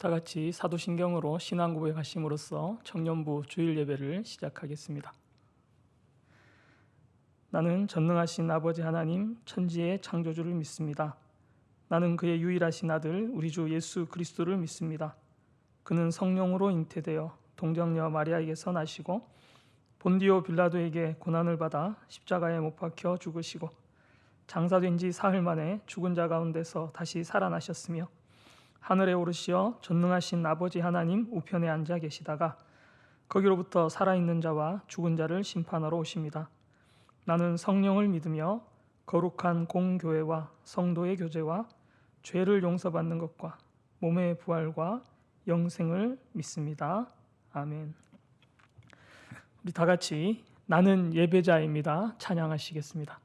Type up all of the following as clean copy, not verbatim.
다 같이 사도신경으로 신앙 고백하심으로써 청년부 주일 예배를 시작하겠습니다. 나는 전능하신 아버지 하나님 천지의 창조주를 믿습니다. 나는 그의 유일하신 아들 우리 주 예수 그리스도를 믿습니다. 그는 성령으로 잉태되어 동정녀 마리아에게서 나시고 본디오 빌라도에게 고난을 받아 십자가에 못 박혀 죽으시고 장사된 지 사흘 만에 죽은 자 가운데서 다시 살아나셨으며 하늘에 오르시어 전능하신 아버지 하나님 우편에 앉아 계시다가 거기로부터 살아있는 자와 죽은 자를 심판하러 오십니다. 나는 성령을 믿으며 거룩한 공교회와 성도의 교제와 죄를 용서받는 것과 몸의 부활과 영생을 믿습니다. 아멘. 우리 다 같이 나는 예배자입니다. 찬양하시겠습니다.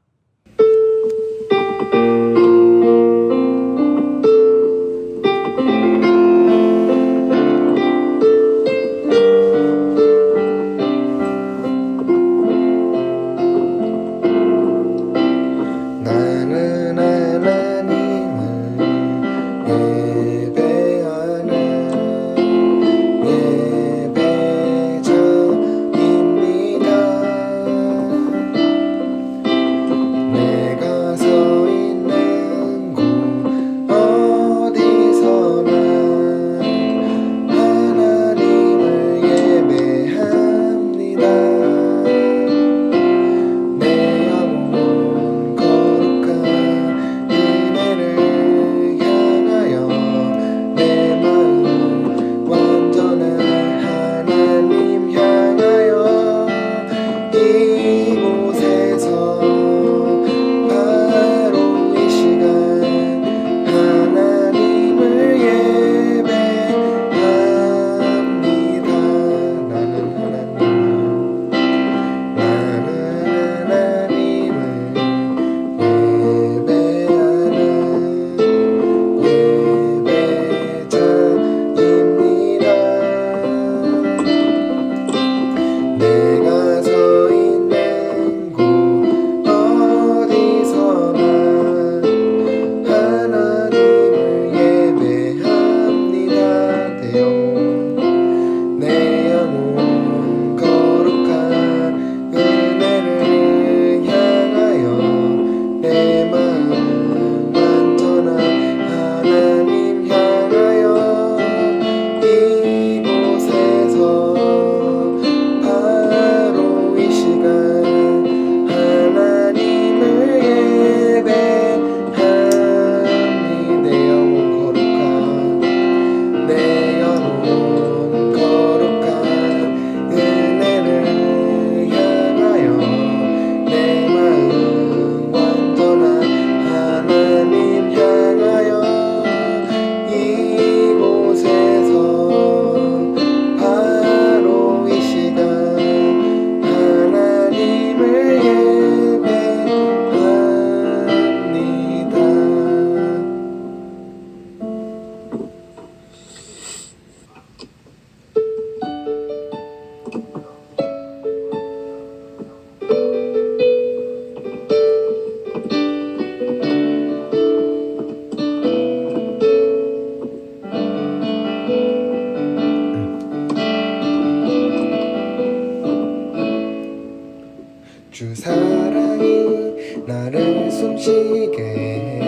주 사랑이 나를 숨쉬게 해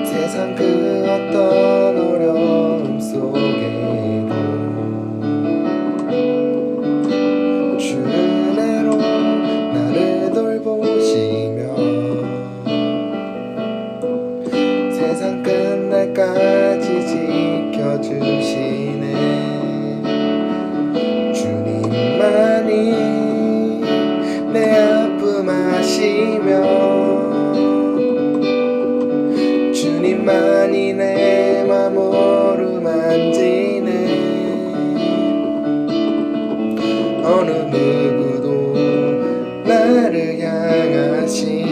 세상 그 어떤 어려움 속에도 주 은혜로 나를 돌보시며 세상 끝날까지 지켜주시네. 내 아픔 아시며 주님만이 내 맘 어루만지네. 어느 누구도 나를 향하신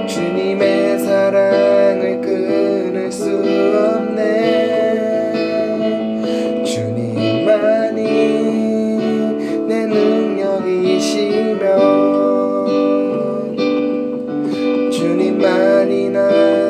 주님의 사랑을 끊을 수 없네. 내 능력이시며 주님만이 나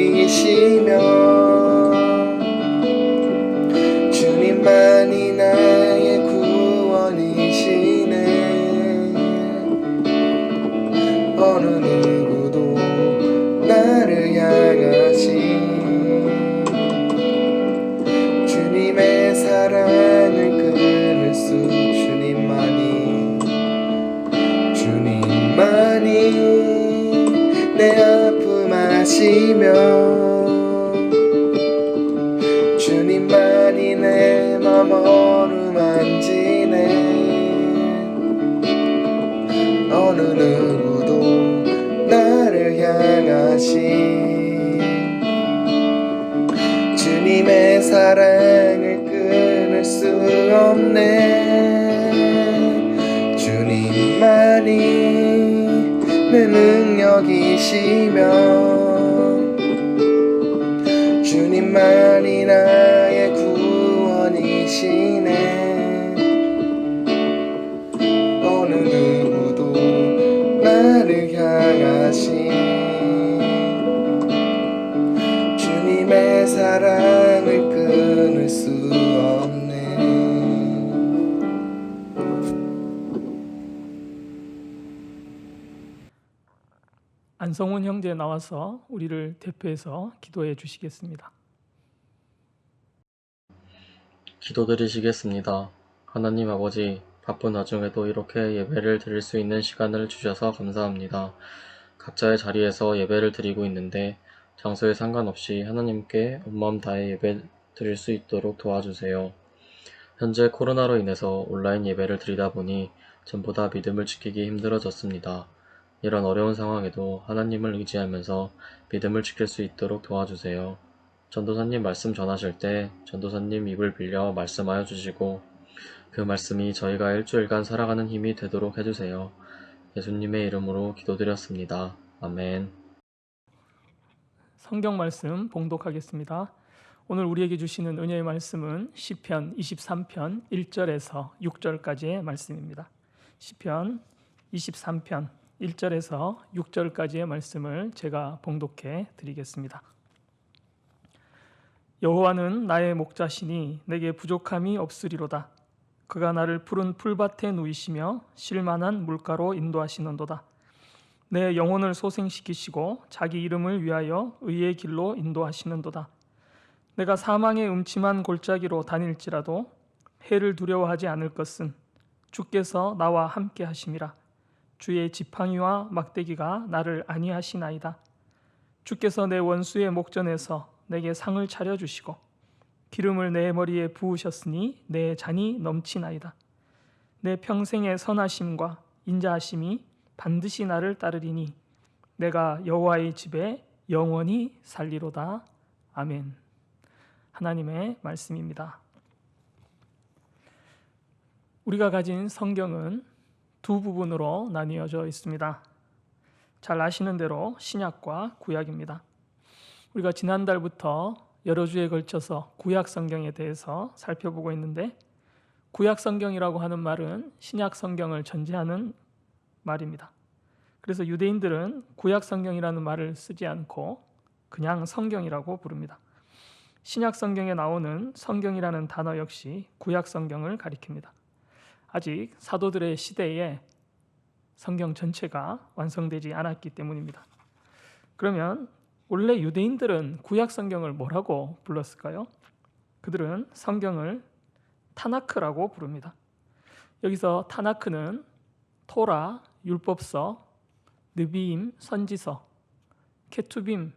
여기시며 주님만이 나의 구원이시네. 어느 누구도 나를 향하신 주님의 사랑을 끊을 수 주님만이 내 아픔 아시며 주님만이 내 맘 어루만지네. 어느 누구도 나를 향하신 주님의 사랑을 끊을 수 없네. 주님만이 내 능력이시며 주님만이 나의 구원이시네. 어느 누구도 나를 향하신 주님의 사랑을 끊을 수 없네. 안성훈 형제 나와서 우리를 대표해서 기도해 주시겠습니다. 기도드리시겠습니다. 하나님 아버지, 바쁜 와중에도 이렇게 예배를 드릴 수 있는 시간을 주셔서 감사합니다. 각자의 자리에서 예배를 드리고 있는데 장소에 상관없이 하나님께 온마음 다해 예배 드릴 수 있도록 도와주세요. 현재 코로나로 인해서 온라인 예배를 드리다 보니 전보다 믿음을 지키기 힘들어졌습니다. 이런 어려운 상황에도 하나님을 의지하면서 믿음을 지킬 수 있도록 도와주세요. 전도사님 말씀 전하실 때 전도사님 입을 빌려 말씀하여 주시고 그 말씀이 저희가 일주일간 살아가는 힘이 되도록 해주세요. 예수님의 이름으로 기도드렸습니다. 아멘. 성경 말씀 봉독하겠습니다. 오늘 우리에게 주시는 은혜의 말씀은 시편 23편 1절에서 6절까지의 말씀입니다. 시편 23편 1절에서 6절까지의 말씀을 제가 봉독해 드리겠습니다. 여호와는 나의 목자시니 내게 부족함이 없으리로다. 그가 나를 푸른 풀밭에 누이시며 쉴만한 물가로 인도하시는도다. 내 영혼을 소생시키시고 자기 이름을 위하여 의의 길로 인도하시는도다. 내가 사망의 음침한 골짜기로 다닐지라도 해를 두려워하지 않을 것은 주께서 나와 함께 하심이라. 주의 지팡이와 막대기가 나를 안위하시나이다. 주께서 내 원수의 목전에서 내게 상을 차려주시고 기름을 내 머리에 부으셨으니 내 잔이 넘치나이다. 내 평생의 선하심과 인자하심이 반드시 나를 따르리니 내가 여호와의 집에 영원히 살리로다. 아멘. 하나님의 말씀입니다. 우리가 가진 성경은 두 부분으로 나뉘어져 있습니다. 잘 아시는 대로 신약과 구약입니다. 우리가 지난달부터 여러 주에 걸쳐서 구약 성경에 대해서 살펴보고 있는데 구약 성경이라고 하는 말은 신약 성경을 전제하는 말입니다. 그래서 유대인들은 구약 성경이라는 말을 쓰지 않고 그냥 성경이라고 부릅니다. 신약 성경에 나오는 성경이라는 단어 역시 구약 성경을 가리킵니다. 아직 사도들의 시대에 성경 전체가 완성되지 않았기 때문입니다. 그러면 원래 유대인들은 구약 성경을 뭐라고 불렀을까요? 그들은 성경을 타나크라고 부릅니다. 여기서 타나크는 토라, 율법서, 느비임, 선지서, 케투빔,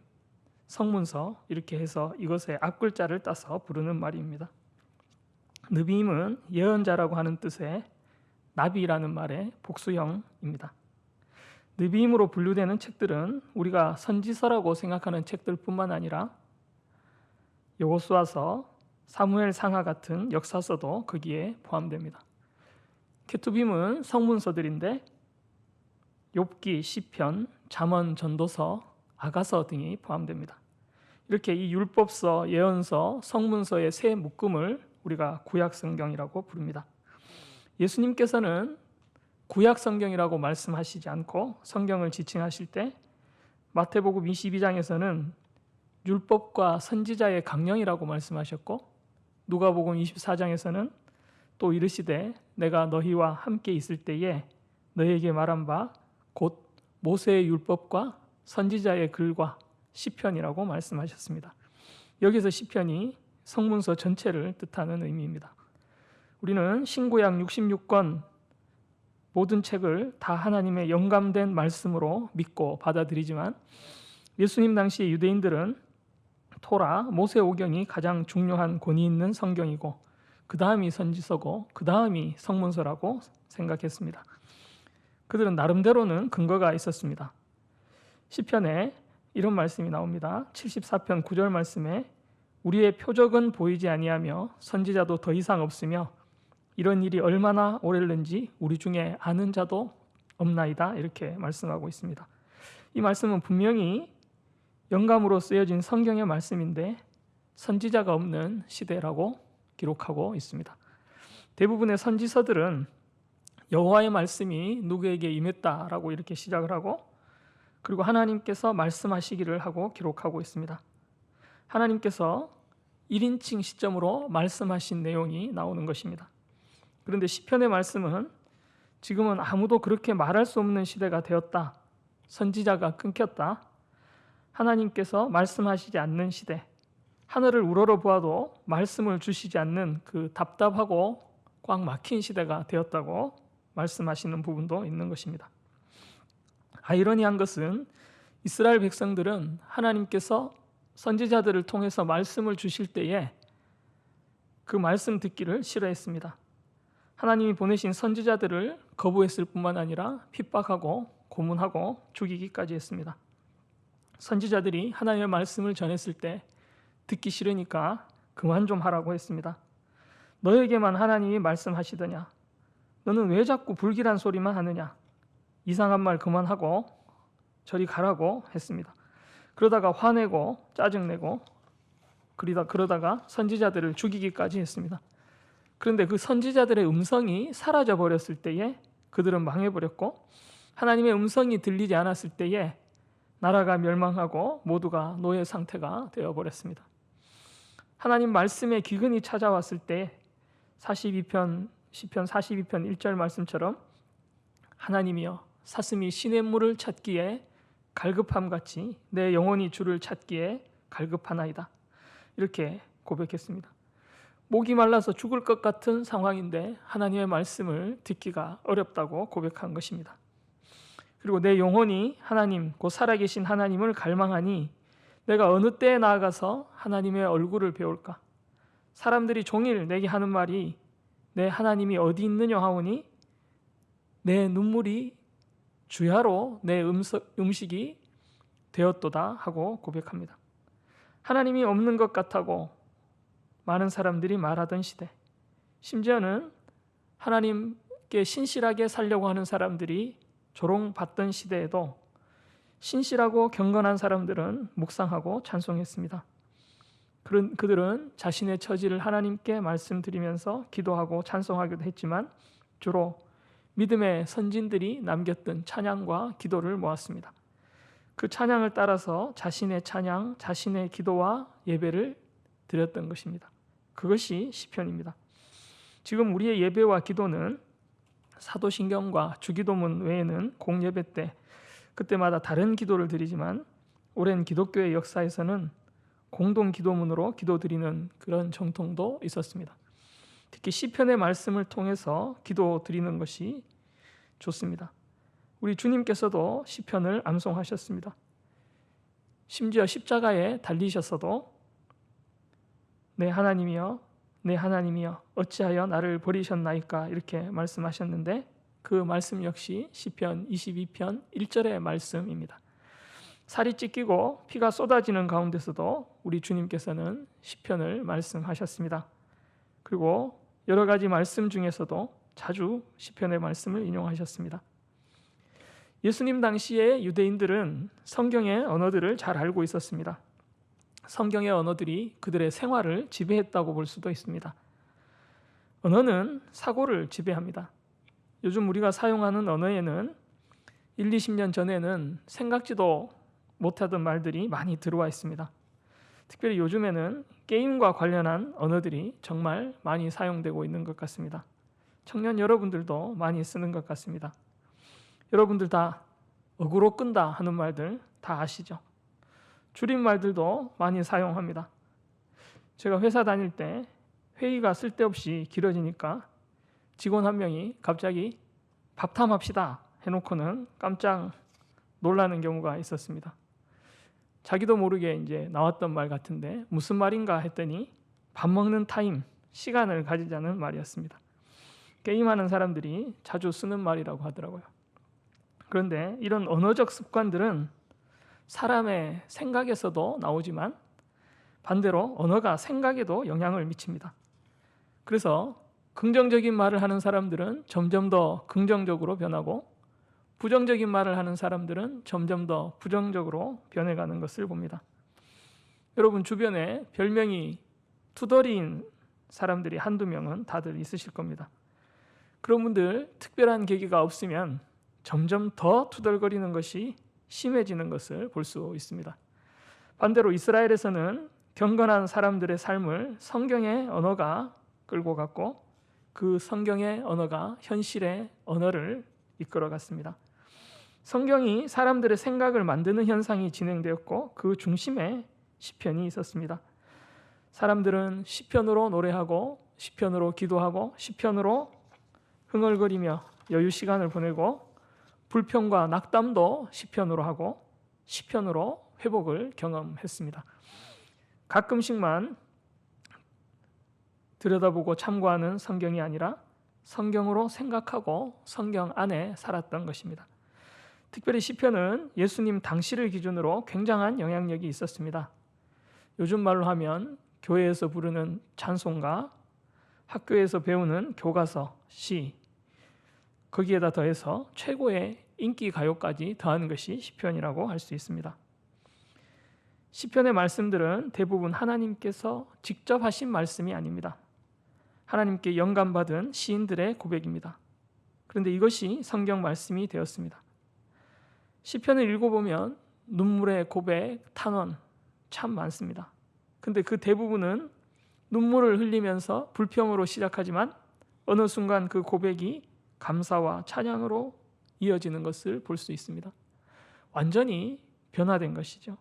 성문서 이렇게 해서 이것의 앞글자를 따서 부르는 말입니다. 느비임은 예언자라고 하는 뜻의 나비라는 말의 복수형입니다. 느비임으로 분류되는 책들은 우리가 선지서라고 생각하는 책들뿐만 아니라 여호수아서, 사무엘상하 같은 역사서도 거기에 포함됩니다. 케투빔은 성문서들인데 욥기, 시편, 잠언, 전도서, 아가서 등이 포함됩니다. 이렇게 이 율법서, 예언서, 성문서의 세 묶음을 우리가 구약 성경이라고 부릅니다. 예수님께서는 구약 성경이라고 말씀하시지 않고 성경을 지칭하실 때 마태복음 22장에서는 율법과 선지자의 강령이라고 말씀하셨고 누가복음 24장에서는 또 이르시되 내가 너희와 함께 있을 때에 너희에게 말한 바 곧 모세의 율법과 선지자의 글과 시편이라고 말씀하셨습니다. 여기서 시편이 성문서 전체를 뜻하는 의미입니다. 우리는 신구약 66권 모든 책을 다 하나님의 영감된 말씀으로 믿고 받아들이지만 예수님 당시 유대인들은 토라, 모세오경이 가장 중요한 권위 있는 성경이고 그 다음이 선지서고 그 다음이 성문서라고 생각했습니다. 그들은 나름대로는 근거가 있었습니다. 시편에 이런 말씀이 나옵니다. 74편 9절 말씀에 우리의 표적은 보이지 아니하며 선지자도 더 이상 없으며 이런 일이 얼마나 오래는지 우리 중에 아는 자도 없나이다 이렇게 말씀하고 있습니다. 이 말씀은 분명히 영감으로 쓰여진 성경의 말씀인데 선지자가 없는 시대라고 기록하고 있습니다. 대부분의 선지서들은 여호와의 말씀이 누구에게 임했다라고 이렇게 시작을 하고 그리고 하나님께서 말씀하시기를 하고 기록하고 있습니다. 하나님께서 1인칭 시점으로 말씀하신 내용이 나오는 것입니다. 그런데 시편의 말씀은 지금은 아무도 그렇게 말할 수 없는 시대가 되었다. 선지자가 끊겼다. 하나님께서 말씀하시지 않는 시대. 하늘을 우러러 보아도 말씀을 주시지 않는 그 답답하고 꽉 막힌 시대가 되었다고 말씀하시는 부분도 있는 것입니다. 아이러니한 것은 이스라엘 백성들은 하나님께서 선지자들을 통해서 말씀을 주실 때에 그 말씀 듣기를 싫어했습니다. 하나님이 보내신 선지자들을 거부했을 뿐만 아니라 핍박하고 고문하고 죽이기까지 했습니다. 선지자들이 하나님의 말씀을 전했을 때 듣기 싫으니까 그만 좀 하라고 했습니다. 너에게만 하나님이 말씀하시더냐? 너는 왜 자꾸 불길한 소리만 하느냐? 이상한 말 그만하고 저리 가라고 했습니다. 그러다가 화내고 짜증내고 그러다가 선지자들을 죽이기까지 했습니다. 그런데 그 선지자들의 음성이 사라져 버렸을 때에 그들은 망해버렸고 하나님의 음성이 들리지 않았을 때에 나라가 멸망하고 모두가 노예 상태가 되어버렸습니다. 하나님 말씀의 기근이 찾아왔을 때 42편 시편 42편 1절 말씀처럼 하나님이여 사슴이 시냇물을 찾기에 갈급함같이 내 영혼이 주를 찾기에 갈급하나이다. 이렇게 고백했습니다. 목이 말라서 죽을 것 같은 상황인데 하나님의 말씀을 듣기가 어렵다고 고백한 것입니다. 그리고 내 영혼이 하나님 곧 살아계신 하나님을 갈망하니 내가 어느 때에 나아가서 하나님의 얼굴을 배울까? 사람들이 종일 내게 하는 말이 내 하나님이 어디 있느냐 하오니 내 눈물이 주야로 내 음식이 되었도다 하고 고백합니다. 하나님이 없는 것 같다고 많은 사람들이 말하던 시대, 심지어는 하나님께 신실하게 살려고 하는 사람들이 조롱받던 시대에도 신실하고 경건한 사람들은 묵상하고 찬송했습니다. 그들은 자신의 처지를 하나님께 말씀드리면서 기도하고 찬송하기도 했지만 주로 믿음의 선진들이 남겼던 찬양과 기도를 모았습니다. 그 찬양을 따라서 자신의 찬양, 자신의 기도와 예배를 드렸던 것입니다. 그것이 시편입니다. 지금 우리의 예배와 기도는 사도신경과 주기도문 외에는 공예배 때 그때마다 다른 기도를 드리지만 오랜 기독교의 역사에서는 공동 기도문으로 기도드리는 그런 정통도 있었습니다. 특히 시편의 말씀을 통해서 기도 드리는 것이 좋습니다. 우리 주님께서도 시편을 암송하셨습니다. 심지어 십자가에 달리셨어도 내 하나님이여 내 하나님이여 어찌하여 나를 버리셨나이까 이렇게 말씀하셨는데 그 말씀 역시 시편 22편 1절의 말씀입니다. 살이 찢기고 피가 쏟아지는 가운데서도 우리 주님께서는 시편을 말씀하셨습니다. 그리고 여러 가지 말씀 중에서도 자주 시편의 말씀을 인용하셨습니다. 예수님 당시의 유대인들은 성경의 언어들을 잘 알고 있었습니다. 성경의 언어들이 그들의 생활을 지배했다고 볼 수도 있습니다. 언어는 사고를 지배합니다. 요즘 우리가 사용하는 언어에는 1, 20년 전에는 생각지도 못하던 말들이 많이 들어와 있습니다. 특별히 요즘에는 게임과 관련한 언어들이 정말 많이 사용되고 있는 것 같습니다. 청년 여러분들도 많이 쓰는 것 같습니다. 여러분들 다 어그로 끈다 하는 말들 다 아시죠? 줄임말들도 많이 사용합니다. 제가 회사 다닐 때 회의가 쓸데없이 길어지니까 직원 한 명이 갑자기 밥탐합시다 해놓고는 깜짝 놀라는 경우가 있었습니다. 자기도 모르게 이제 나왔던 말 같은데 무슨 말인가 했더니 밥 먹는 타임, 시간을 가지자는 말이었습니다. 게임하는 사람들이 자주 쓰는 말이라고 하더라고요. 그런데 이런 언어적 습관들은 사람의 생각에서도 나오지만 반대로 언어가 생각에도 영향을 미칩니다. 그래서 긍정적인 말을 하는 사람들은 점점 더 긍정적으로 변하고 부정적인 말을 하는 사람들은 점점 더 부정적으로 변해가는 것을 봅니다. 여러분 주변에 별명이 투덜이인 사람들이 한두 명은 다들 있으실 겁니다. 그런 분들 특별한 계기가 없으면 점점 더 투덜거리는 것이 심해지는 것을 볼 수 있습니다. 반대로 이스라엘에서는 경건한 사람들의 삶을 성경의 언어가 끌고 갔고 그 성경의 언어가 현실의 언어를 이끌어갔습니다. 성경이 사람들의 생각을 만드는 현상이 진행되었고 그 중심에 시편이 있었습니다. 사람들은 시편으로 노래하고 시편으로 기도하고 시편으로 흥얼거리며 여유 시간을 보내고 불평과 낙담도 시편으로 하고 시편으로 회복을 경험했습니다. 가끔씩만 들여다보고 참고하는 성경이 아니라 성경으로 생각하고 성경 안에 살았던 것입니다. 특별히 시편은 예수님 당시를 기준으로 굉장한 영향력이 있었습니다. 요즘 말로 하면 교회에서 부르는 찬송가, 학교에서 배우는 교과서, 시, 거기에다 더해서 최고의 인기 가요까지 더한 것이 시편이라고 할 수 있습니다. 시편의 말씀들은 대부분 하나님께서 직접 하신 말씀이 아닙니다. 하나님께 영감받은 시인들의 고백입니다. 그런데 이것이 성경 말씀이 되었습니다. 시편을 읽어보면 눈물의 고백, 탄원 참 많습니다. 근데 그 대부분은 눈물을 흘리면서 불평으로 시작하지만 어느 순간 그 고백이 감사와 찬양으로 이어지는 것을 볼 수 있습니다. 완전히 변화된 것이죠.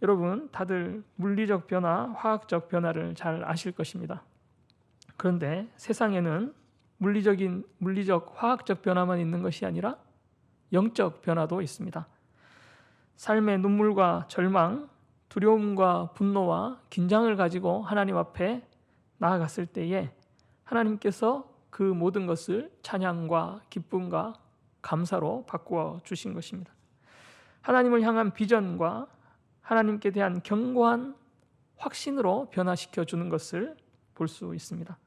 여러분 다들 물리적 변화, 화학적 변화를 잘 아실 것입니다. 그런데 세상에는 물리적, 화학적 변화만 있는 것이 아니라 영적 변화도 있습니다. 삶의 눈물과 절망, 두려움과 분노와 긴장을 가지고 하나님 앞에 나아갔을 때에 하나님께서 그 모든 것을 찬양과 기쁨과 감사로 바꾸어 주신 것입니다. 하나님을 향한 비전과 하나님께 대한 견고한 확신으로 변화시켜 주는 것을 볼 수 있습니다.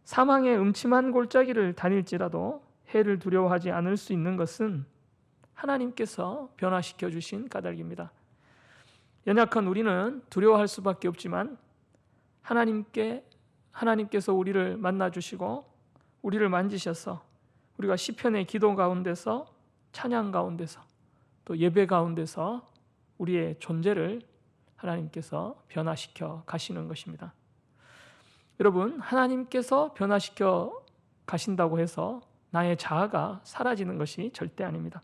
사망의 음침한 골짜기를 다닐지라도 해를 두려워하지 않을 수 있는 것은 하나님께서 변화시켜 주신 까닭입니다. 연약한 우리는 두려워할 수밖에 없지만 하나님께서 우리를 만나 주시고 우리를 만지셔서 우리가 시편의 기도 가운데서 찬양 가운데서 또 예배 가운데서 우리의 존재를 하나님께서 변화시켜 가시는 것입니다. 여러분, 하나님께서 변화시켜 가신다고 해서 나의 자아가 사라지는 것이 절대 아닙니다.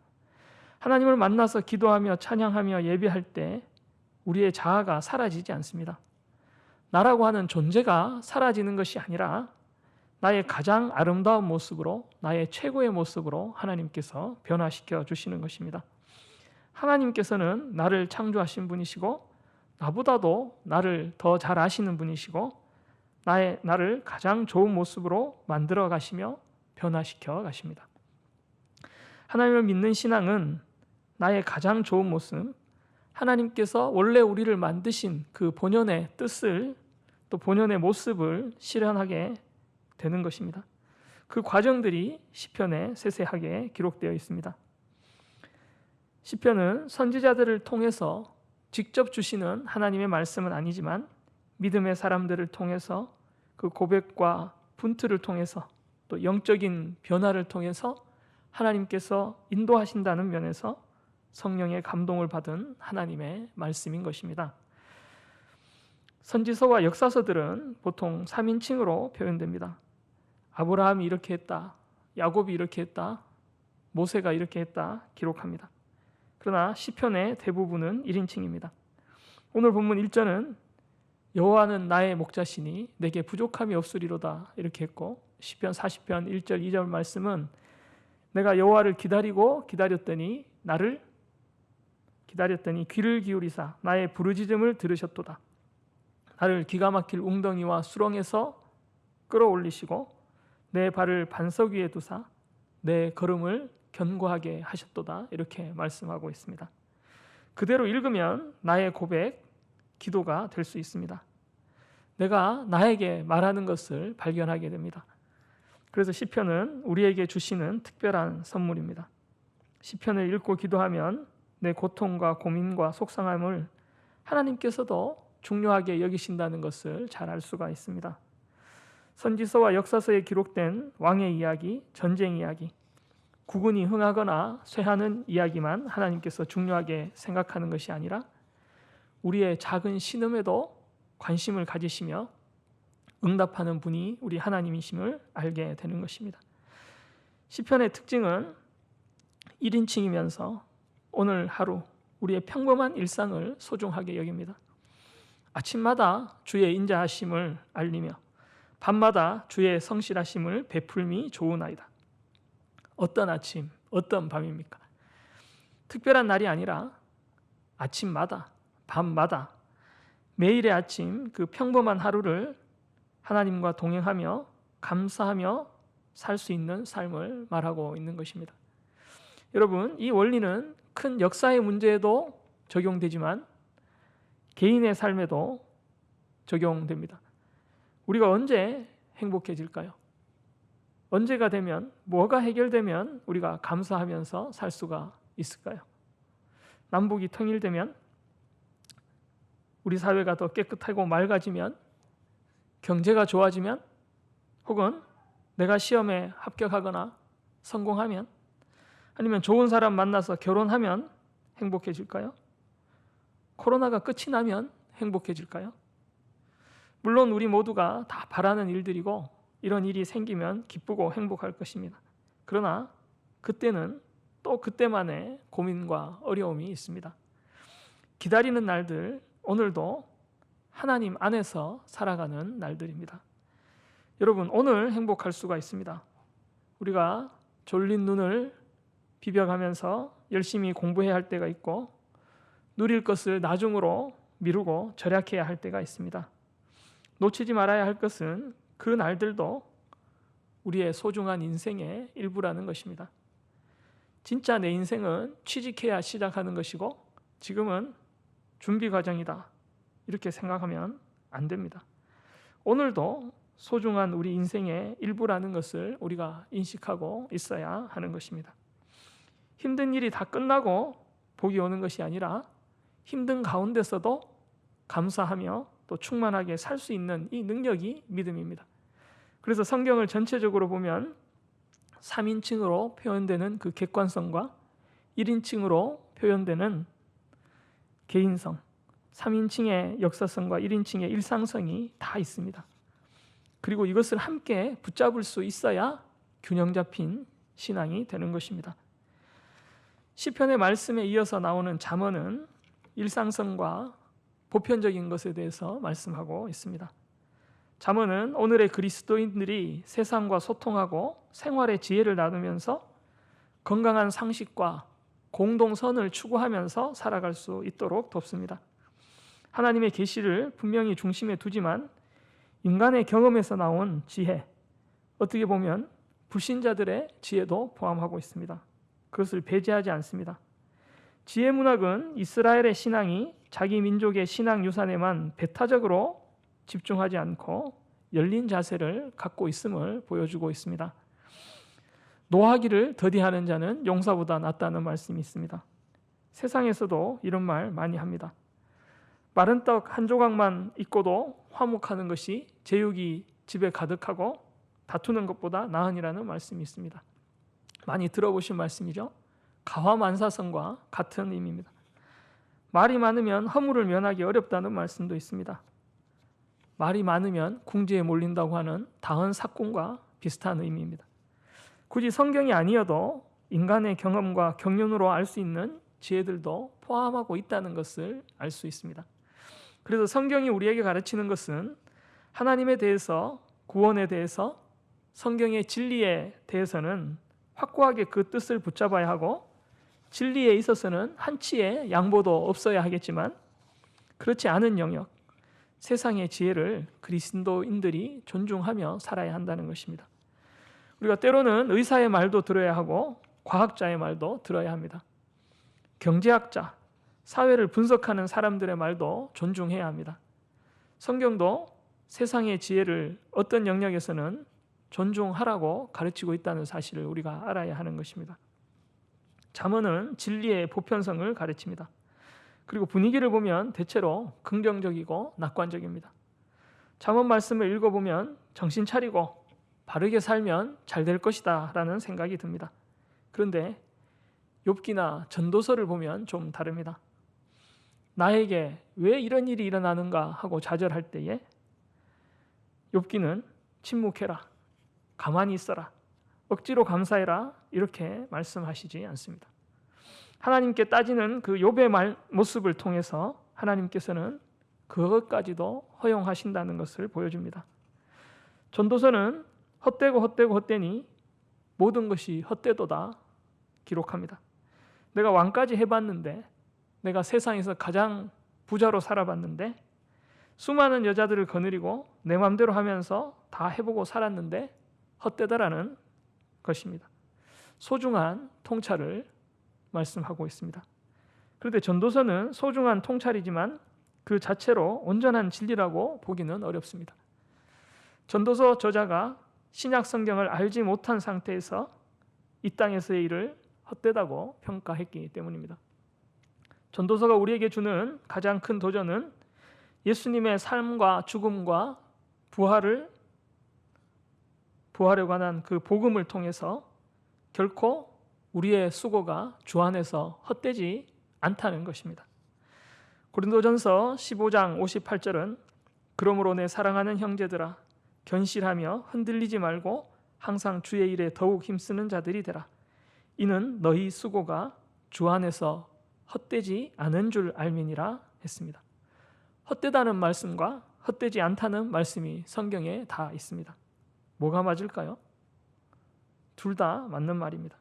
하나님을 만나서 기도하며 찬양하며 예배할 때 우리의 자아가 사라지지 않습니다. 나라고 하는 존재가 사라지는 것이 아니라 나의 가장 아름다운 모습으로, 나의 최고의 모습으로 하나님께서 변화시켜 주시는 것입니다. 하나님께서는 나를 창조하신 분이시고 나보다도 나를 더 잘 아시는 분이시고 나를 가장 좋은 모습으로 만들어 가시며 변화시켜 가십니다. 하나님을 믿는 신앙은 나의 가장 좋은 모습, 하나님께서 원래 우리를 만드신 그 본연의 뜻을 또 본연의 모습을 실현하게 되는 것입니다. 그 과정들이 시편에 세세하게 기록되어 있습니다. 시편은 선지자들을 통해서 직접 주시는 하나님의 말씀은 아니지만 믿음의 사람들을 통해서 그 고백과 분투를 통해서 또 영적인 변화를 통해서 하나님께서 인도하신다는 면에서 성령의 감동을 받은 하나님의 말씀인 것입니다. 선지서와 역사서들은 보통 3인칭으로 표현됩니다. 아브라함이 이렇게 했다, 야곱이 이렇게 했다, 모세가 이렇게 했다 기록합니다. 그러나 시편의 대부분은 1인칭입니다. 오늘 본문 1절은 여호와는 나의 목자시니 내게 부족함이 없으리로다 이렇게 했고, 시편 40편 1절 2절 말씀은 내가 여호와를 기다렸더니 귀를 기울이사 나의 부르짖음을 들으셨도다. 나를 기가 막힐 웅덩이와 수렁에서 끌어올리시고 내 발을 반석 위에 두사 내 걸음을 견고하게 하셨도다 이렇게 말씀하고 있습니다. 그대로 읽으면 나의 고백, 기도가 될 수 있습니다. 내가 나에게 말하는 것을 발견하게 됩니다. 그래서 시편은 우리에게 주시는 특별한 선물입니다. 시편을 읽고 기도하면 내 고통과 고민과 속상함을 하나님께서도 중요하게 여기신다는 것을 잘 알 수가 있습니다. 선지서와 역사서에 기록된 왕의 이야기, 전쟁 이야기, 국군이 흥하거나 쇠하는 이야기만 하나님께서 중요하게 생각하는 것이 아니라 우리의 작은 신음에도 관심을 가지시며 응답하는 분이 우리 하나님이심을 알게 되는 것입니다. 시편의 특징은 1인칭이면서 오늘 하루 우리의 평범한 일상을 소중하게 여깁니다. 아침마다 주의 인자하심을 알리며 밤마다 주의 성실하심을 베풀미 좋으나이다. 어떤 아침, 어떤 밤입니까? 특별한 날이 아니라 아침마다, 밤마다 매일의 아침 그 평범한 하루를 하나님과 동행하며 감사하며 살 수 있는 삶을 말하고 있는 것입니다. 여러분, 이 원리는 큰 역사의 문제에도 적용되지만 개인의 삶에도 적용됩니다. 우리가 언제 행복해질까요? 언제가 되면, 뭐가 해결되면 우리가 감사하면서 살 수가 있을까요? 남북이 통일되면, 우리 사회가 더 깨끗하고 맑아지면, 경제가 좋아지면, 혹은 내가 시험에 합격하거나 성공하면, 아니면 좋은 사람 만나서 결혼하면 행복해질까요? 코로나가 끝이 나면 행복해질까요? 물론 우리 모두가 다 바라는 일들이고 이런 일이 생기면 기쁘고 행복할 것입니다. 그러나 그때는 또 그때만의 고민과 어려움이 있습니다. 기다리는 날들, 오늘도 하나님 안에서 살아가는 날들입니다. 여러분, 오늘 행복할 수가 있습니다. 우리가 졸린 눈을 비벼가면서 열심히 공부해야 할 때가 있고 누릴 것을 나중으로 미루고 절약해야 할 때가 있습니다. 놓치지 말아야 할 것은 그 날들도 우리의 소중한 인생의 일부라는 것입니다. 진짜 내 인생은 취직해야 시작하는 것이고 지금은 준비 과정이다 이렇게 생각하면 안 됩니다. 오늘도 소중한 우리 인생의 일부라는 것을 우리가 인식하고 있어야 하는 것입니다. 힘든 일이 다 끝나고 복이 오는 것이 아니라 힘든 가운데서도 감사하며 또 충만하게 살 수 있는 이 능력이 믿음입니다. 그래서 성경을 전체적으로 보면 3인칭으로 표현되는 그 객관성과 1인칭으로 표현되는 개인성, 3인칭의 역사성과 1인칭의 일상성이 다 있습니다. 그리고 이것을 함께 붙잡을 수 있어야 균형 잡힌 신앙이 되는 것입니다. 시편의 말씀에 이어서 나오는 잠언은 일상성과 보편적인 것에 대해서 말씀하고 있습니다. 잠언은 오늘의 그리스도인들이 세상과 소통하고 생활의 지혜를 나누면서 건강한 상식과 공동선을 추구하면서 살아갈 수 있도록 돕습니다. 하나님의 계시를 분명히 중심에 두지만 인간의 경험에서 나온 지혜, 어떻게 보면 불신자들의 지혜도 포함하고 있습니다. 그것을 배제하지 않습니다. 지혜 문학은 이스라엘의 신앙이 자기 민족의 신앙 유산에만 배타적으로 집중하지 않고 열린 자세를 갖고 있음을 보여주고 있습니다. 노하기를 더디하는 자는 용사보다 낫다는 말씀이 있습니다. 세상에서도 이런 말 많이 합니다. 마른 떡 한 조각만 있고도 화목하는 것이 제육이 집에 가득하고 다투는 것보다 나으니라는 말씀이 있습니다. 많이 들어보신 말씀이죠. 가화만사성과 같은 의미입니다. 말이 많으면 허물을 면하기 어렵다는 말씀도 있습니다. 말이 많으면 궁지에 몰린다고 하는 다은 사건과 비슷한 의미입니다. 굳이 성경이 아니어도 인간의 경험과 경륜으로 알 수 있는 지혜들도 포함하고 있다는 것을 알 수 있습니다. 그래서 성경이 우리에게 가르치는 것은 하나님에 대해서, 구원에 대해서, 성경의 진리에 대해서는 확고하게 그 뜻을 붙잡아야 하고, 진리에 있어서는 한치의 양보도 없어야 하겠지만 그렇지 않은 영역, 세상의 지혜를 그리스도인들이 존중하며 살아야 한다는 것입니다. 우리가 때로는 의사의 말도 들어야 하고 과학자의 말도 들어야 합니다. 경제학자, 사회를 분석하는 사람들의 말도 존중해야 합니다. 성경도 세상의 지혜를 어떤 영역에서는 존중하라고 가르치고 있다는 사실을 우리가 알아야 하는 것입니다. 잠언은 진리의 보편성을 가르칩니다. 그리고 분위기를 보면 대체로 긍정적이고 낙관적입니다. 잠언 말씀을 읽어보면 정신 차리고 바르게 살면 잘 될 것이다 라는 생각이 듭니다. 그런데 욥기나 전도서를 보면 좀 다릅니다. 나에게 왜 이런 일이 일어나는가 하고 좌절할 때에 욥기는 침묵해라, 가만히 있어라, 억지로 감사해라 이렇게 말씀하시지 않습니다. 하나님께 따지는 그 욥의 모습을 통해서 하나님께서는 그것까지도 허용하신다는 것을 보여줍니다. 전도서는 헛되니 모든 것이 헛되도다 기록합니다. 내가 왕까지 해봤는데, 내가 세상에서 가장 부자로 살아봤는데, 수많은 여자들을 거느리고 내 맘대로 하면서 다 해보고 살았는데 헛되다라는 것입니다. 소중한 통찰을 말씀하고 있습니다. 그런데 전도서는 소중한 통찰이지만 그 자체로 온전한 진리라고 보기는 어렵습니다. 전도서 저자가 신약 성경을 알지 못한 상태에서 이 땅에서의 일을 헛되다고 평가했기 때문입니다. 전도서가 우리에게 주는 가장 큰 도전은 예수님의 삶과 죽음과 부활에 관한 그 복음을 통해서 결코 우리의 수고가 주 안에서 헛되지 않다는 것입니다. 고린도전서 15장 58절은 그러므로 내 사랑하는 형제들아 견실하며 흔들리지 말고 항상 주의 일에 더욱 힘쓰는 자들이 되라. 이는 너희 수고가 주 안에서 헛되지 않은 줄 알미니라 했습니다. 헛되다는 말씀과 헛되지 않다는 말씀이 성경에 다 있습니다. 뭐가 맞을까요? 둘 다 맞는 말입니다.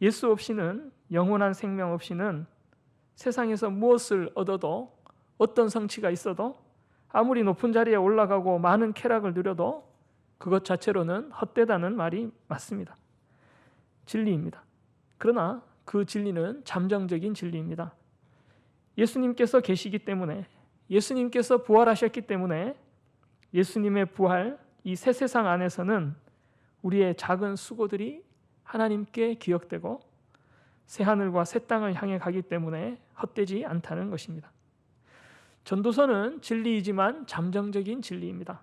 예수 없이는, 영원한 생명 없이는 세상에서 무엇을 얻어도, 어떤 성취가 있어도, 아무리 높은 자리에 올라가고 많은 쾌락을 누려도 그것 자체로는 헛되다는 말이 맞습니다. 진리입니다. 그러나 그 진리는 잠정적인 진리입니다. 예수님께서 계시기 때문에, 예수님께서 부활하셨기 때문에 예수님의 부활, 이 새 세상 안에서는 우리의 작은 수고들이 하나님께 기억되고 새 하늘과 새 땅을 향해 가기 때문에 헛되지 않다는 것입니다. 전도서는 진리이지만 잠정적인 진리입니다.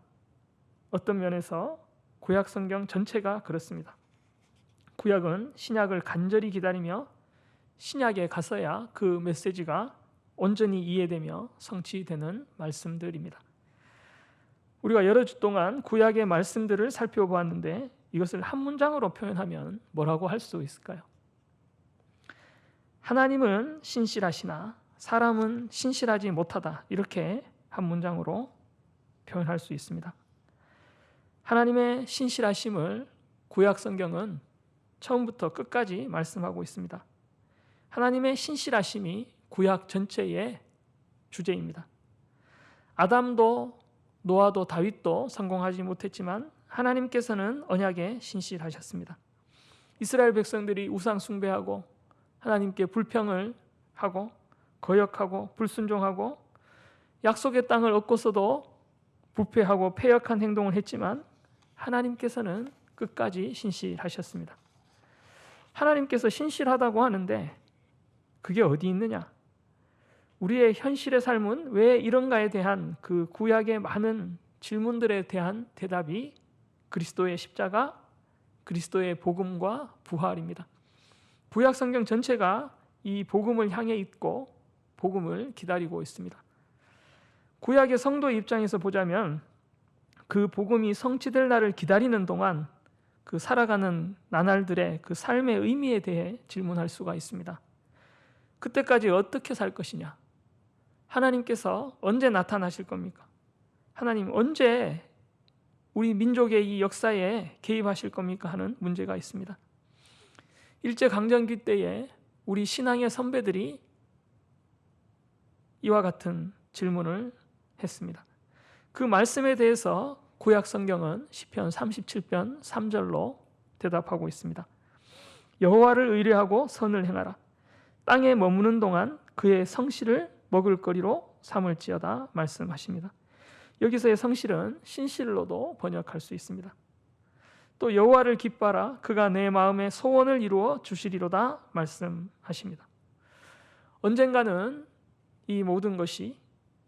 어떤 면에서 구약 성경 전체가 그렇습니다. 구약은 신약을 간절히 기다리며 신약에 가서야 그 메시지가 온전히 이해되며 성취되는 말씀들입니다. 우리가 여러 주 동안 구약의 말씀들을 살펴보았는데 이것을 한 문장으로 표현하면 뭐라고 할 수 있을까요? 하나님은 신실하시나 사람은 신실하지 못하다, 이렇게 한 문장으로 표현할 수 있습니다. 하나님의 신실하심을 구약 성경은 처음부터 끝까지 말씀하고 있습니다. 하나님의 신실하심이 구약 전체의 주제입니다. 아담도 노아도 다윗도 성공하지 못했지만 하나님께서는 언약에 신실하셨습니다. 이스라엘 백성들이 우상 숭배하고 하나님께 불평을 하고 거역하고 불순종하고 약속의 땅을 얻고서도 부패하고 패역한 행동을 했지만 하나님께서는 끝까지 신실하셨습니다. 하나님께서 신실하다고 하는데 그게 어디 있느냐? 우리의 현실의 삶은 왜 이런가에 대한 그 구약의 많은 질문들에 대한 대답이 그리스도의 십자가, 그리스도의 복음과 부활입니다. 구약 성경 전체가 이 복음을 향해 있고 복음을 기다리고 있습니다. 구약의 성도의 입장에서 보자면 그 복음이 성취될 날을 기다리는 동안 그 살아가는 나날들의 그 삶의 의미에 대해 질문할 수가 있습니다. 그때까지 어떻게 살 것이냐? 하나님께서 언제 나타나실 겁니까? 하나님 언제 우리 민족의 이 역사에 개입하실 겁니까? 하는 문제가 있습니다. 일제강점기 때에 우리 신앙의 선배들이 이와 같은 질문을 했습니다. 그 말씀에 대해서 구약 성경은 시편 37편 3절로 대답하고 있습니다. 여호와를 의뢰하고 선을 행하라. 땅에 머무는 동안 그의 성실을 먹을거리로 삼을지어다 말씀하십니다. 여기서의 성실은 신실로도 번역할 수 있습니다. 또 여호와를 기뻐하라. 그가 내 마음의 소원을 이루어 주시리로다 말씀하십니다. 언젠가는 이 모든 것이,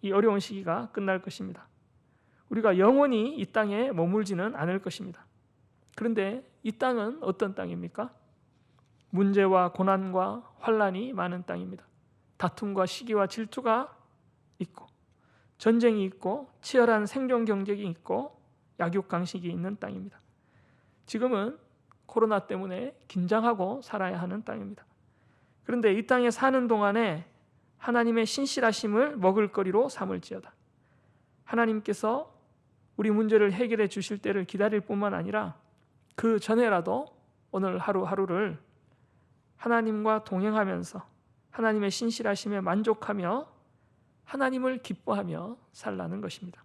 이 어려운 시기가 끝날 것입니다. 우리가 영원히 이 땅에 머물지는 않을 것입니다. 그런데 이 땅은 어떤 땅입니까? 문제와 고난과 환난이 많은 땅입니다. 다툼과 시기와 질투가 있고, 전쟁이 있고, 치열한 생존 경쟁이 있고, 약육강식이 있는 땅입니다. 지금은 코로나 때문에 긴장하고 살아야 하는 땅입니다. 그런데 이 땅에 사는 동안에 하나님의 신실하심을 먹을거리로 삼을지어다. 하나님께서 우리 문제를 해결해 주실 때를 기다릴 뿐만 아니라 그 전에라도 오늘 하루하루를 하나님과 동행하면서 하나님의 신실하심에 만족하며 하나님을 기뻐하며 살라는 것입니다.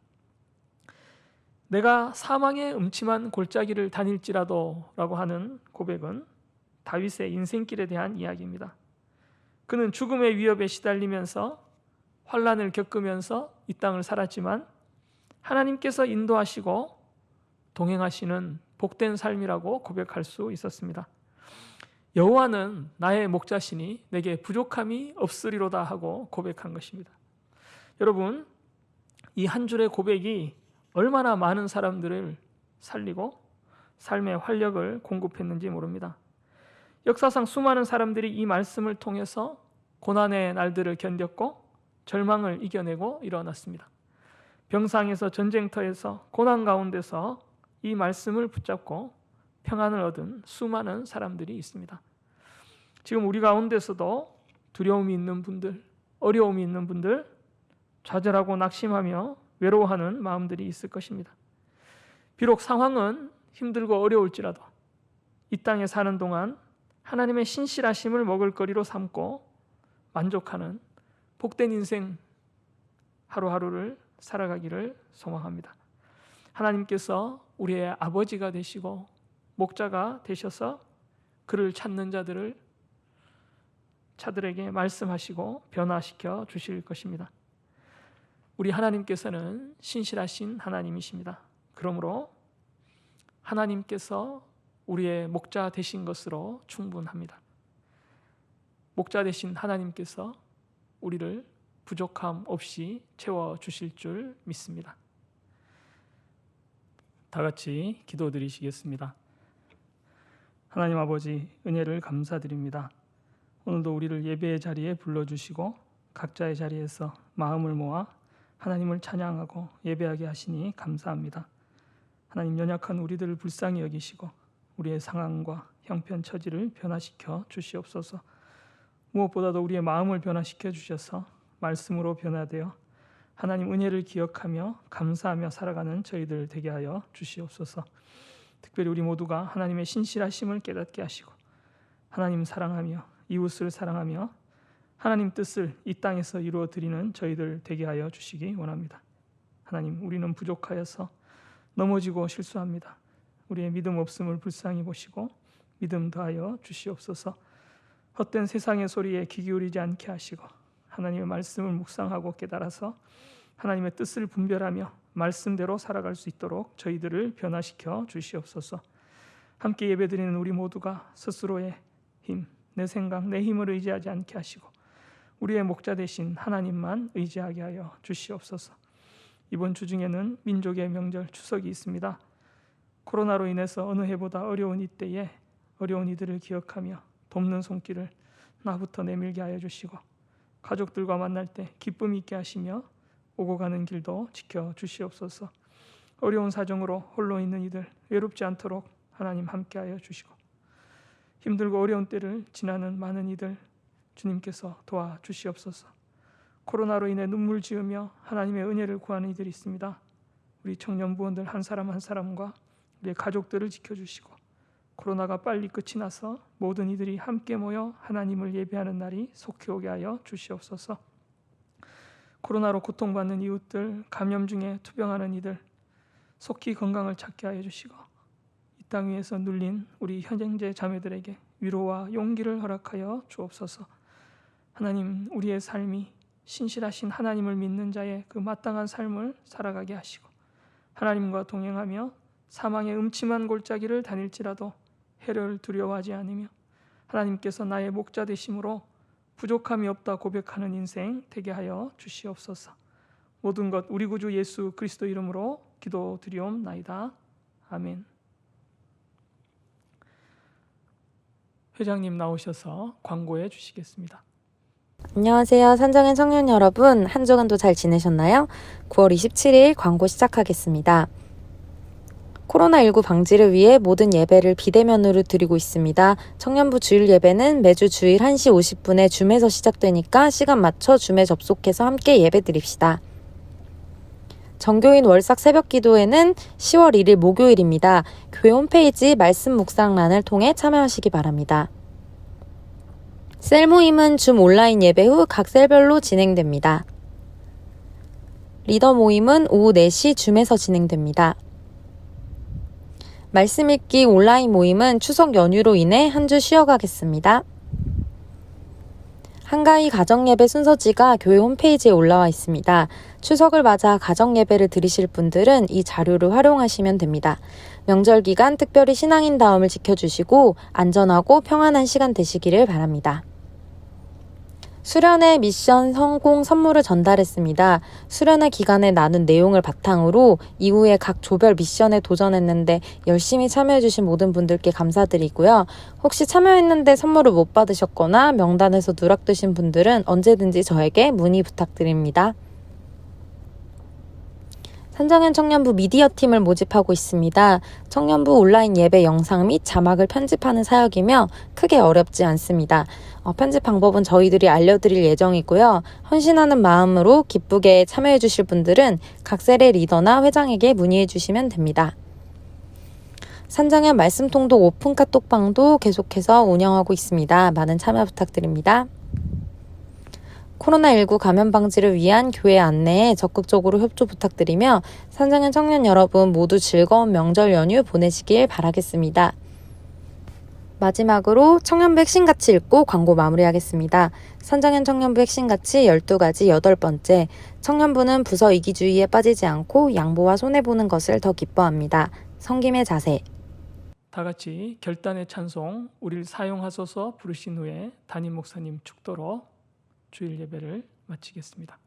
내가 사망의 음침한 골짜기를 다닐지라도 라고 하는 고백은 다윗의 인생길에 대한 이야기입니다. 그는 죽음의 위협에 시달리면서 환난을 겪으면서 이 땅을 살았지만 하나님께서 인도하시고 동행하시는 복된 삶이라고 고백할 수 있었습니다. 여호와는 나의 목자시니 내게 부족함이 없으리로다 하고 고백한 것입니다. 여러분, 이 한 줄의 고백이 얼마나 많은 사람들을 살리고 삶의 활력을 공급했는지 모릅니다. 역사상 수많은 사람들이 이 말씀을 통해서 고난의 날들을 견뎠고 절망을 이겨내고 일어났습니다. 병상에서, 전쟁터에서, 고난 가운데서 이 말씀을 붙잡고 평안을 얻은 수많은 사람들이 있습니다. 지금 우리 가운데서도 두려움이 있는 분들, 어려움이 있는 분들, 좌절하고 낙심하며 외로워하는 마음들이 있을 것입니다. 비록 상황은 힘들고 어려울지라도 이 땅에 사는 동안 하나님의 신실하심을 먹을거리로 삼고 만족하는 복된 인생 하루하루를 살아가기를 소망합니다. 하나님께서 우리의 아버지가 되시고 목자가 되셔서 그를 찾는 자들에게 말씀하시고 변화시켜 주실 것입니다. 우리 하나님께서는 신실하신 하나님이십니다. 그러므로 하나님께서 우리의 목자 되신 것으로 충분합니다. 목자 되신 하나님께서 우리를 부족함 없이 채워주실 줄 믿습니다. 다 같이 기도드리시겠습니다. 하나님 아버지, 은혜를 감사드립니다. 오늘도 우리를 예배의 자리에 불러주시고 각자의 자리에서 마음을 모아 하나님을 찬양하고 예배하게 하시니 감사합니다. 하나님, 연약한 우리들을 불쌍히 여기시고 우리의 상황과 형편 처지를 변화시켜 주시옵소서. 무엇보다도 우리의 마음을 변화시켜 주셔서 말씀으로 변화되어 하나님 은혜를 기억하며 감사하며 살아가는 저희들 되게 하여 주시옵소서. 특별히 우리 모두가 하나님의 신실하심을 깨닫게 하시고 하나님 사랑하며 이웃을 사랑하며 하나님 뜻을 이 땅에서 이루어 드리는 저희들 되게 하여 주시기 원합니다. 하나님, 우리는 부족하여서 넘어지고 실수합니다. 우리의 믿음 없음을 불쌍히 보시고 믿음 더하여 주시옵소서. 헛된 세상의 소리에 귀 기울이지 않게 하시고 하나님의 말씀을 묵상하고 깨달아서 하나님의 뜻을 분별하며 말씀대로 살아갈 수 있도록 저희들을 변화시켜 주시옵소서. 함께 예배드리는 우리 모두가 스스로의 힘, 내 생각, 내 힘을 의지하지 않게 하시고 우리의 목자 되신 하나님만 의지하게 하여 주시옵소서. 이번 주 중에는 민족의 명절 추석이 있습니다. 코로나로 인해서 어느 해보다 어려운 이때에 어려운 이들을 기억하며 돕는 손길을 나부터 내밀게 하여 주시고 가족들과 만날 때 기쁨 있게 하시며 오고 가는 길도 지켜 주시옵소서. 어려운 사정으로 홀로 있는 이들 외롭지 않도록 하나님 함께하여 주시고, 힘들고 어려운 때를 지나는 많은 이들 주님께서 도와주시옵소서. 코로나로 인해 눈물 지으며 하나님의 은혜를 구하는 이들이 있습니다. 우리 청년부원들 한 사람 한 사람과 우리의 가족들을 지켜주시고, 코로나가 빨리 끝이 나서 모든 이들이 함께 모여 하나님을 예배하는 날이 속히 오게 하여 주시옵소서. 코로나로 고통받는 이웃들, 감염 중에 투병하는 이들 속히 건강을 찾게 하여 주시고, 이 땅 위에서 눌린 우리 형제 자매들에게 위로와 용기를 허락하여 주옵소서. 하나님, 우리의 삶이 신실하신 하나님을 믿는 자의 그 마땅한 삶을 살아가게 하시고, 하나님과 동행하며 사망의 음침한 골짜기를 다닐지라도 해를 두려워하지 않으며 하나님께서 나의 목자 되심으로 부족함이 없다 고백하는 인생 되게 하여 주시옵소서. 모든 것 우리 구주 예수 그리스도 이름으로 기도드리옵나이다. 아멘. 회장님 나오셔서 광고해 주시겠습니다. 안녕하세요. 산정현 청년 여러분, 한 주간도 잘 지내셨나요? 9월 27일 광고 시작하겠습니다. 코로나19 방지를 위해 모든 예배를 비대면으로 드리고 있습니다. 청년부 주일 예배는 매주 주일 1시 50분에 줌에서 시작되니까 시간 맞춰 줌에 접속해서 함께 예배 드립시다. 정교인 월삭 새벽 기도회는 10월 1일 목요일입니다. 교회 홈페이지 말씀 묵상란을 통해 참여하시기 바랍니다. 셀 모임은 줌 온라인 예배 후 각 셀별로 진행됩니다. 리더 모임은 오후 4시 줌에서 진행됩니다. 말씀 읽기 온라인 모임은 추석 연휴로 인해 한 주 쉬어가겠습니다. 한가위 가정예배 순서지가 교회 홈페이지에 올라와 있습니다. 추석을 맞아 가정예배를 드리실 분들은 이 자료를 활용하시면 됩니다. 명절 기간 특별히 신앙인다움을 지켜주시고 안전하고 평안한 시간 되시기를 바랍니다. 수련회 미션 성공 선물을 전달했습니다. 수련회 기간에 나눈 내용을 바탕으로 이후에 각 조별 미션에 도전했는데 열심히 참여해주신 모든 분들께 감사드리고요. 혹시 참여했는데 선물을 못 받으셨거나 명단에서 누락되신 분들은 언제든지 저에게 문의 부탁드립니다. 산정현 청년부 미디어팀을 모집하고 있습니다. 청년부 온라인 예배 영상 및 자막을 편집하는 사역이며 크게 어렵지 않습니다. 편집 방법은 저희들이 알려드릴 예정이고요. 헌신하는 마음으로 기쁘게 참여해 주실 분들은 각 셀의 리더나 회장에게 문의해 주시면 됩니다. 산정현 말씀통독 오픈 카톡방도 계속해서 운영하고 있습니다. 많은 참여 부탁드립니다. 코로나19 감염 방지를 위한 교회 안내에 적극적으로 협조 부탁드리며 산정현 청년 여러분 모두 즐거운 명절 연휴 보내시길 바라겠습니다. 마지막으로 청년부 핵심가치 읽고 광고 마무리하겠습니다. 산정현 청년부 핵심가치 12가지 8번째, 청년부는 부서 이기주의에 빠지지 않고 양보와 손해보는 것을 더 기뻐합니다. 섬김의 자세. 다 같이 결단의 찬송 우리를 사용하소서 부르신 후에 담임 목사님 축도로 주일 예배를 마치겠습니다.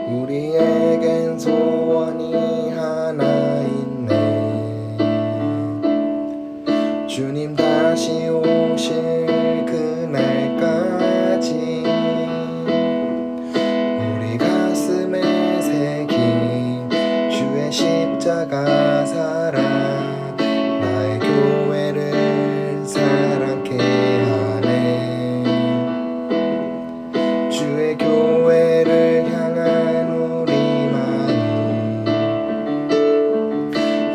우리에겐 소원이 하나 있네. 주님 다시 오실 그날까지 우리 가슴에 새긴 주의 십자가 사랑 나의 교회를 사랑케 하네. 주의 교회를 향한 우리 마음,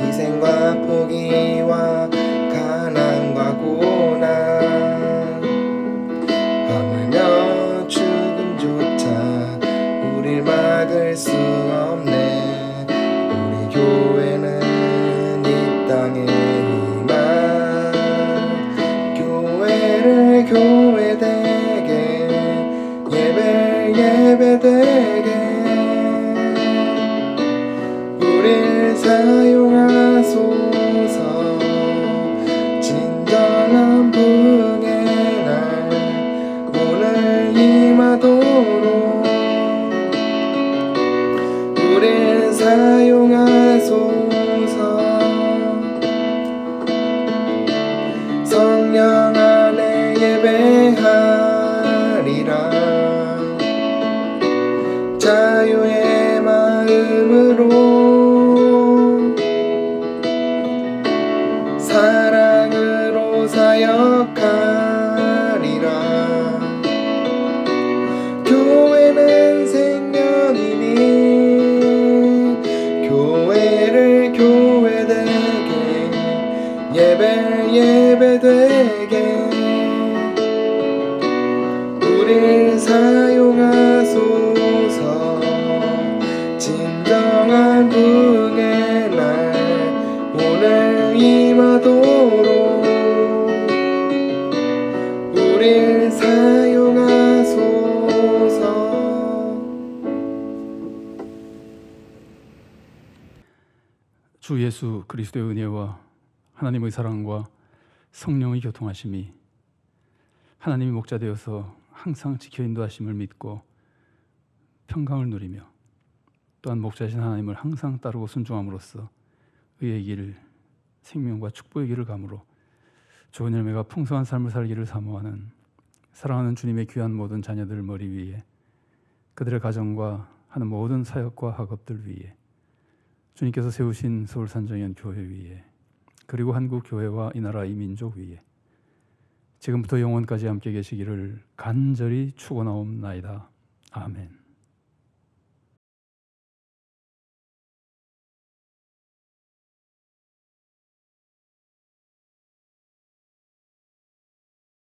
희생과 포기와 가난과 고난 예배되게 우릴 사용하소서. 진정한 부흥의 날 오늘 임하도록 우릴 사용하소서. 주 예수 그리스도의 은혜와 하나님의 사랑과 성령의 교통하심이 하나님이 목자 되어서 항상 지켜 인도하심을 믿고 평강을 누리며 또한 목자신 하나님을 항상 따르고 순종함으로써 의의 길, 생명과 축복의 길을 감으로 좋은 열매가 풍성한 삶을 살기를 사모하는 사랑하는 주님의 귀한 모든 자녀들 머리 위에 그들의 가정과 하는 모든 사역과 학업들 위에 주님께서 세우신 서울산정연 교회 위에 그리고 한국 교회와 이 나라 이 민족 위에 지금부터 영원까지 함께 계시기를 간절히 축원하옵나이다. 아멘.